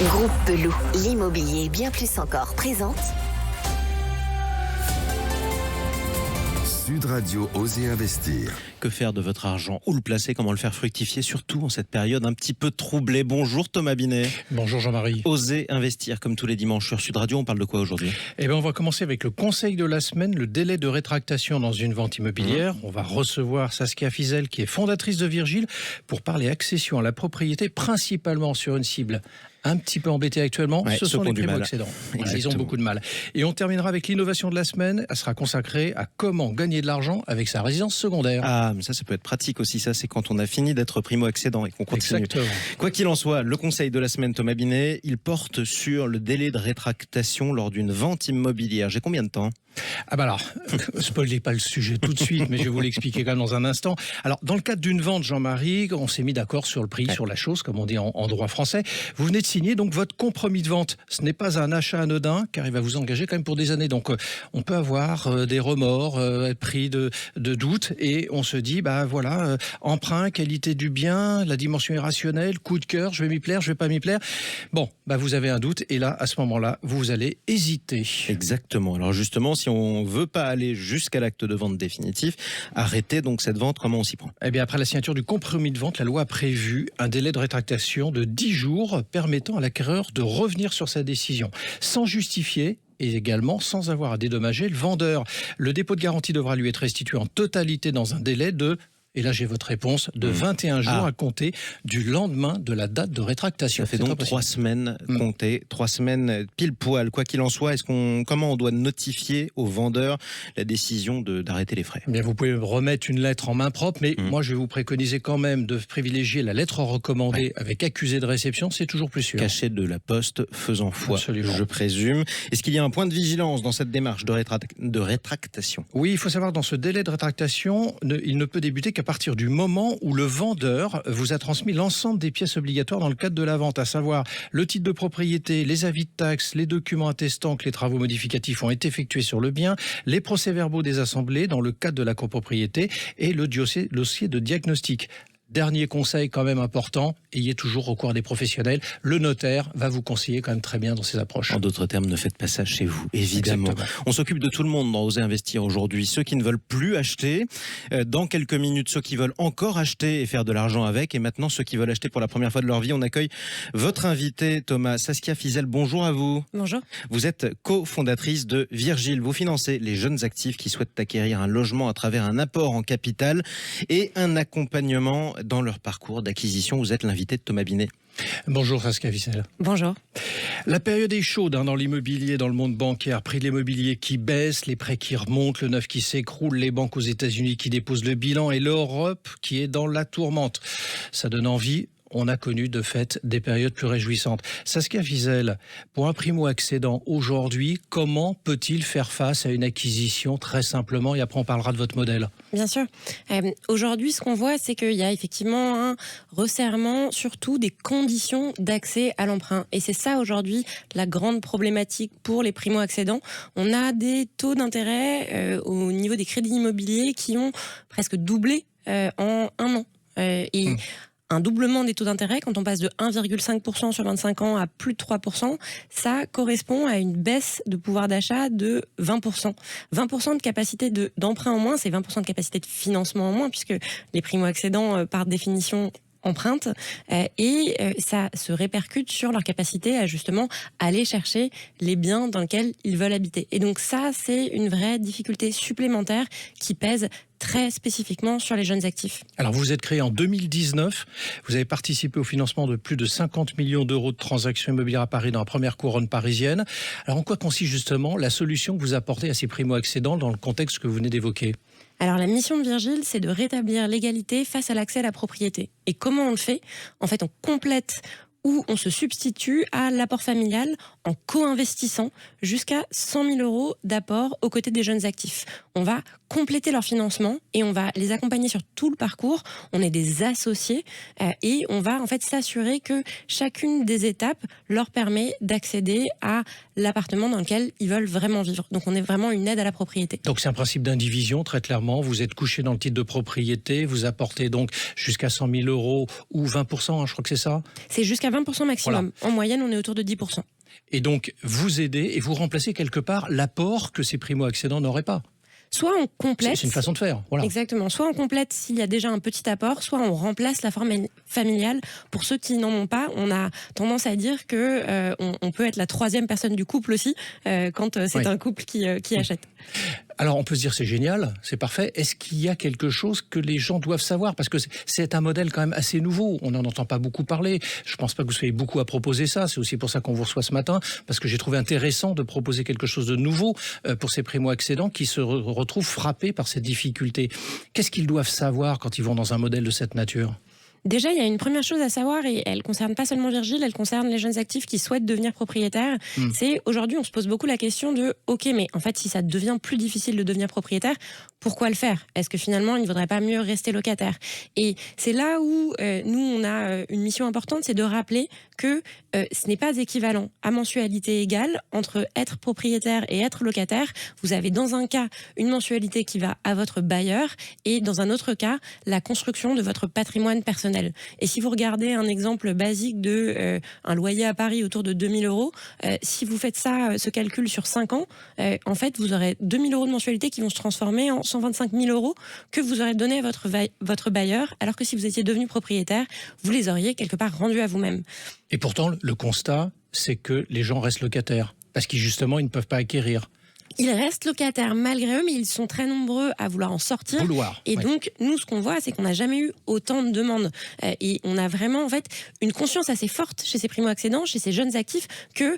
Groupe Pelou, l'immobilier bien plus encore présente. Sud Radio, Osez investir. Que faire de votre argent? Où le placer? Comment le faire fructifier? Surtout en cette période un petit peu troublée. Bonjour Thomas Binet. Bonjour Jean-Marie. Osez investir comme tous les dimanches sur Sud Radio. On parle de quoi aujourd'hui? On va commencer avec le conseil de la semaine, le délai de rétractation dans une vente immobilière. On va recevoir Saskia Fizel, qui est fondatrice de Virgile, pour parler accession à la propriété, principalement sur une cible un petit peu embêtée actuellement. Ce sont les primo-accédants. Voilà, ils ont beaucoup de mal. Et on terminera avec l'innovation de la semaine. Elle sera consacrée à comment gagner de l'argent avec sa résidence secondaire. Ah, mais ça peut être pratique aussi. Ça, c'est quand on a fini d'être primo-accédant et qu'on continue. Exactement. Quoi qu'il en soit, le conseil de la semaine, Thomas Binet, il porte sur le délai de rétractation lors d'une vente immobilière. J'ai combien de temps? Spoilez pas le sujet tout de suite, mais je vais vous l'expliquer quand même dans un instant. Alors, dans le cadre d'une vente, Jean-Marie, on s'est mis d'accord sur le prix, sur la chose, comme on dit en droit français. Vous venez de signer donc votre compromis de vente. Ce n'est pas un achat anodin, car il va vous engager quand même pour des années. Donc, on peut avoir des remords, pris de doute, et on se dit, emprunt, qualité du bien, la dimension irrationnelle, coup de cœur, je vais m'y plaire, je vais pas m'y plaire. Vous avez un doute, et là, à ce moment-là, vous allez hésiter. Exactement. Alors justement, si on veut pas aller jusqu'à l'acte de vente définitif, arrêter donc cette vente, comment on s'y prend? Après la signature du compromis de vente, la loi a prévu un délai de rétractation de 10 jours permettant à l'acquéreur de revenir sur sa décision sans justifier et également sans avoir à dédommager le vendeur. Le dépôt de garantie devra lui être restitué en totalité dans un délai de... Et là, j'ai votre réponse, de 21 jours à compter du lendemain de la date de rétractation. Ça fait donc 3 semaines comptées, 3 semaines pile poil. Quoi qu'il en soit, comment on doit notifier au vendeur la décision d'arrêter les frais? Vous pouvez remettre une lettre en main propre, mais moi, je vais vous préconiser quand même de privilégier la lettre recommandée avec accusé de réception, c'est toujours plus sûr. Caché de la poste, faisant foi, Absolument. Je présume. Est-ce qu'il y a un point de vigilance dans cette démarche de rétractation? Oui, il faut savoir, dans ce délai de rétractation, il ne peut débuter qu'à partir du moment où le vendeur vous a transmis l'ensemble des pièces obligatoires dans le cadre de la vente, à savoir le titre de propriété, les avis de taxes, les documents attestant que les travaux modificatifs ont été effectués sur le bien, les procès-verbaux des assemblées dans le cadre de la copropriété et le dossier de diagnostic. Dernier conseil quand même important, ayez toujours recours à des professionnels. Le notaire va vous conseiller quand même très bien dans ses approches. En d'autres termes, ne faites pas ça chez vous, évidemment. Exactement. On s'occupe de tout le monde dans Osez investir aujourd'hui. Ceux qui ne veulent plus acheter, dans quelques minutes, ceux qui veulent encore acheter et faire de l'argent avec, et maintenant ceux qui veulent acheter pour la première fois de leur vie. On accueille votre invité, Thomas. Saskia Fizel, bonjour à vous. Bonjour. Vous êtes cofondatrice de Virgile. Vous financez les jeunes actifs qui souhaitent acquérir un logement à travers un apport en capital et un accompagnement dans leur parcours d'acquisition. Vous êtes l'invité de Thomas Binet. Bonjour Saskia Fizel. Bonjour. La période est chaude dans l'immobilier, dans le monde bancaire. Prix de l'immobilier qui baisse, les prêts qui remontent, le neuf qui s'écroule, les banques aux États-Unis qui déposent le bilan et l'Europe qui est dans la tourmente. Ça donne envie. On a connu de fait des périodes plus réjouissantes. Saskia Fizel, pour un primo-accédant aujourd'hui, comment peut-il faire face à une acquisition très simplement? Et après on parlera de votre modèle. Bien sûr. Aujourd'hui, ce qu'on voit, c'est qu'il y a effectivement un resserrement, surtout des conditions d'accès à l'emprunt. Et c'est ça aujourd'hui la grande problématique pour les primo-accédants. On a des taux d'intérêt au niveau des crédits immobiliers qui ont presque doublé en un an. Un doublement des taux d'intérêt, quand on passe de 1,5% sur 25 ans à plus de 3%, ça correspond à une baisse de pouvoir d'achat de 20%. 20% de capacité d'emprunt en moins, c'est 20% de capacité de financement en moins, puisque les primo-accédants, par définition, empruntent, et ça se répercute sur leur capacité à justement aller chercher les biens dans lesquels ils veulent habiter. Et donc ça, c'est une vraie difficulté supplémentaire qui pèse très spécifiquement sur les jeunes actifs. Alors vous êtes créé en 2019, vous avez participé au financement de plus de 50 millions d'euros de transactions immobilières à Paris dans la première couronne parisienne. Alors en quoi consiste justement la solution que vous apportez à ces primo-accédants dans le contexte que vous venez d'évoquer? Alors la mission de Virgile, c'est de rétablir l'égalité face à l'accès à la propriété. Et comment on le fait? En fait, on complète où on se substitue à l'apport familial en co-investissant jusqu'à 100 000 euros d'apport aux côtés des jeunes actifs. On va compléter leur financement et on va les accompagner sur tout le parcours. On est des associés et on va en fait s'assurer que chacune des étapes leur permet d'accéder à l'appartement dans lequel ils veulent vraiment vivre. Donc on est vraiment une aide à la propriété. Donc c'est un principe d'indivision très clairement. Vous êtes couché dans le titre de propriété, vous apportez donc jusqu'à 100 000 euros ou 20%, je crois que c'est ça. C'est jusqu'à jusqu'à 20% maximum. En moyenne, on est autour de 10%. Et donc, vous aidez et vous remplacez quelque part l'apport que ces primo-accédants n'auraient pas. Soit on complète. C'est une façon de faire. Voilà. Exactement. Soit on complète s'il y a déjà un petit apport, soit on remplace la forme familiale. Pour ceux qui n'en ont pas, on a tendance à dire que on peut être la troisième personne du couple aussi quand c'est un couple qui achète. Alors on peut se dire c'est génial, c'est parfait. Est-ce qu'il y a quelque chose que les gens doivent savoir? Parce que c'est un modèle quand même assez nouveau. On n'en entend pas beaucoup parler. Je ne pense pas que vous soyez beaucoup à proposer ça. C'est aussi pour ça qu'on vous reçoit ce matin, parce que j'ai trouvé intéressant de proposer quelque chose de nouveau pour ces primo-accédants qui se retrouvent frappés par ces difficultés. Qu'est-ce qu'ils doivent savoir quand ils vont dans un modèle de cette nature? Déjà, il y a une première chose à savoir, et elle concerne pas seulement Virgile, elle concerne les jeunes actifs qui souhaitent devenir propriétaires. C'est aujourd'hui, on se pose beaucoup la question de ok, mais en fait, si ça devient plus difficile de devenir propriétaire, pourquoi le faire? Est-ce que finalement, il ne vaudrait pas mieux rester locataire? Et c'est là où nous, on a une mission importante, c'est de rappeler que ce n'est pas équivalent à mensualité égale entre être propriétaire et être locataire. Vous avez dans un cas une mensualité qui va à votre bailleur et dans un autre cas, la construction de votre patrimoine personnel. Et si vous regardez un exemple basique de un loyer à Paris autour de 2 000 €, si vous faites ça, ce calcul sur 5 ans, en fait, vous aurez 2 000 € de mensualité qui vont se transformer en 125 000 € que vous aurez donné à votre bailleur, alors que si vous étiez devenu propriétaire, vous les auriez quelque part rendus à vous-même. Et pourtant, le constat, c'est que les gens restent locataires, parce qu'ils justement, ils ne peuvent pas acquérir. Ils restent locataires malgré eux, mais ils sont très nombreux à vouloir en sortir. Et donc, nous, ce qu'on voit, c'est qu'on n'a jamais eu autant de demandes. Et on a vraiment, en fait, une conscience assez forte chez ces primo-accédants, chez ces jeunes actifs, que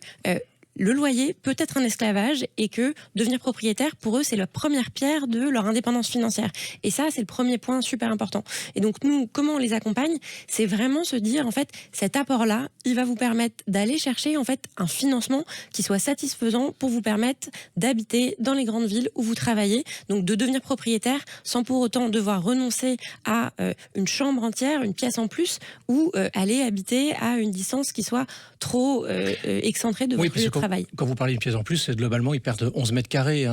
le loyer peut être un esclavage et que devenir propriétaire, pour eux, c'est la première pierre de leur indépendance financière. Et ça, c'est le premier point super important. Et donc, nous, comment on les accompagne? C'est vraiment se dire, en fait, cet apport-là, il va vous permettre d'aller chercher, en fait, un financement qui soit satisfaisant pour vous permettre d'habiter dans les grandes villes où vous travaillez. Donc, de devenir propriétaire sans pour autant devoir renoncer à une chambre entière, une pièce en plus, ou aller habiter à une distance qui soit trop excentrée de votre lieu de travail. Quand vous parlez d'une pièce en plus, globalement, ils perdent 11 mètres carrés.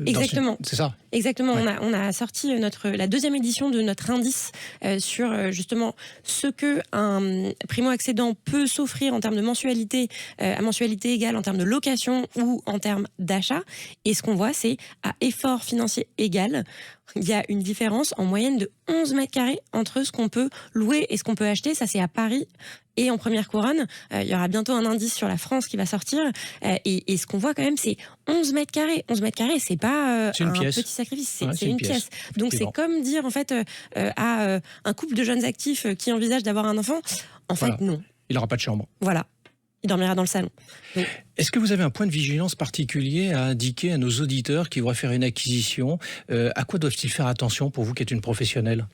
Exactement. C'est ça? Exactement. Ouais. On a sorti la deuxième édition de notre indice sur justement ce que un primo-accédant peut s'offrir en termes de mensualité, à mensualité égale, en termes de location ou en termes d'achat. Et ce qu'on voit, c'est à effort financier égal, il y a une différence en moyenne de 11 mètres carrés entre ce qu'on peut louer et ce qu'on peut acheter. Ça, c'est à Paris et en première couronne. Il y aura bientôt un indice sur la France qui va sortir. Et ce qu'on voit quand même, c'est 11 mètres carrés. 11 mètres carrés, c'est pas un petit sacrifice, c'est une pièce. Donc c'est comme dire en fait à un couple de jeunes actifs qui envisagent d'avoir un enfant, en fait non. Il n'aura pas de chambre. Voilà. Il dormira dans le salon. Donc, est-ce que vous avez un point de vigilance particulier à indiquer à nos auditeurs qui voudraient faire une acquisition? À quoi doivent-ils faire attention pour vous qui êtes une professionnelle?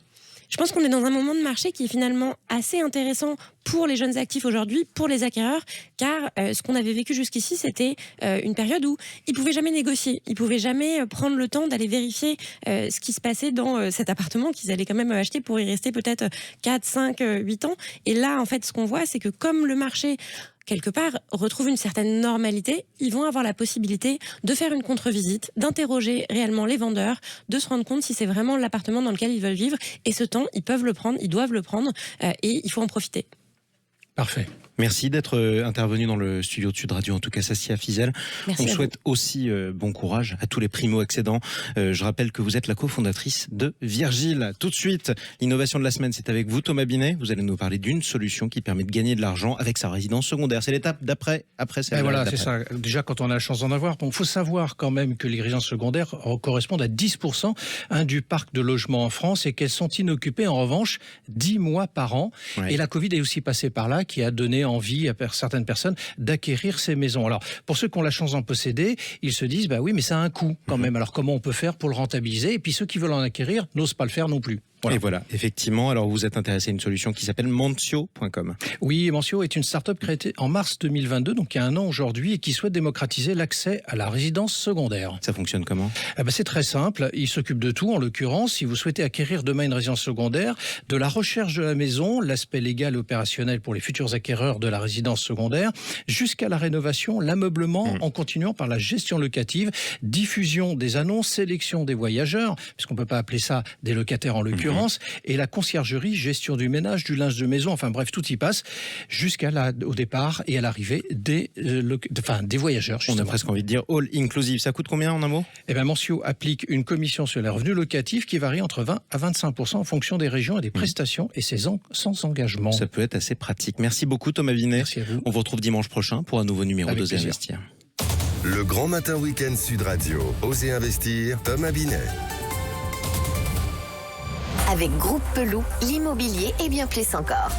Je pense qu'on est dans un moment de marché qui est finalement assez intéressant pour les jeunes actifs aujourd'hui, pour les acquéreurs, car ce qu'on avait vécu jusqu'ici, c'était une période où ils ne pouvaient jamais négocier, ils ne pouvaient jamais prendre le temps d'aller vérifier ce qui se passait dans cet appartement qu'ils allaient quand même acheter pour y rester peut-être 4, 5, 8 ans. Et là, en fait, ce qu'on voit, c'est que comme le marché quelque part, retrouvent une certaine normalité, ils vont avoir la possibilité de faire une contre-visite, d'interroger réellement les vendeurs, de se rendre compte si c'est vraiment l'appartement dans lequel ils veulent vivre. Et ce temps, ils peuvent le prendre, ils doivent le prendre, et il faut en profiter. Parfait. Merci d'être intervenu dans le studio de Sud Radio, en tout cas Sassia Fizel. Merci. On souhaite aussi bon courage à tous les primo-accédants. Je rappelle que vous êtes la cofondatrice de Virgile. Tout de suite, l'innovation de la semaine, c'est avec vous Thomas Binet. Vous allez nous parler d'une solution qui permet de gagner de l'argent avec sa résidence secondaire. C'est l'étape d'après, c'est voilà, c'est ça. Déjà, quand on a la chance d'en avoir, il faut savoir quand même que les résidences secondaires correspondent à 10% du parc de logements en France et qu'elles sont inoccupées en revanche 10 mois par an. Ouais. Et la Covid est aussi passée par là, qui a donné envie à certaines personnes d'acquérir ces maisons. Alors, pour ceux qui ont la chance d'en posséder, ils se disent, bah oui, mais ça a un coût quand même. Alors, comment on peut faire pour le rentabiliser? Et puis, ceux qui veulent en acquérir n'osent pas le faire non plus. Voilà. Et voilà, effectivement, alors vous êtes intéressé à une solution qui s'appelle Mentio.com. Oui, Mentio est une start-up créée en mars 2022, donc il y a un an aujourd'hui, et qui souhaite démocratiser l'accès à la résidence secondaire. Ça fonctionne comment? C'est très simple, il s'occupe de tout, en l'occurrence, si vous souhaitez acquérir demain une résidence secondaire, de la recherche de la maison, l'aspect légal et opérationnel pour les futurs acquéreurs de la résidence secondaire, jusqu'à la rénovation, l'ameublement, en continuant par la gestion locative, diffusion des annonces, sélection des voyageurs, puisqu'on ne peut pas appeler ça des locataires en l'occurrence, l'occurrence, et la conciergerie, gestion du ménage, du linge de maison, enfin bref, tout y passe, au départ et à l'arrivée des voyageurs. On a Justement. presque envie de dire all inclusive. Ça coûte combien en un mot? Eh bien, Mancio applique une commission sur les revenus locatifs qui varie entre 20 à 25% en fonction des régions et des prestations, et c'est sans engagement. Ça peut être assez pratique. Merci beaucoup Thomas Vinet. Merci à vous. On vous retrouve dimanche prochain pour un nouveau numéro Avec d'Oser plaisir. Investir. Le Grand Matin Week-end Sud Radio. Osez investir. Thomas Binet. Avec Groupe Pelou, l'immobilier est bien plus encore.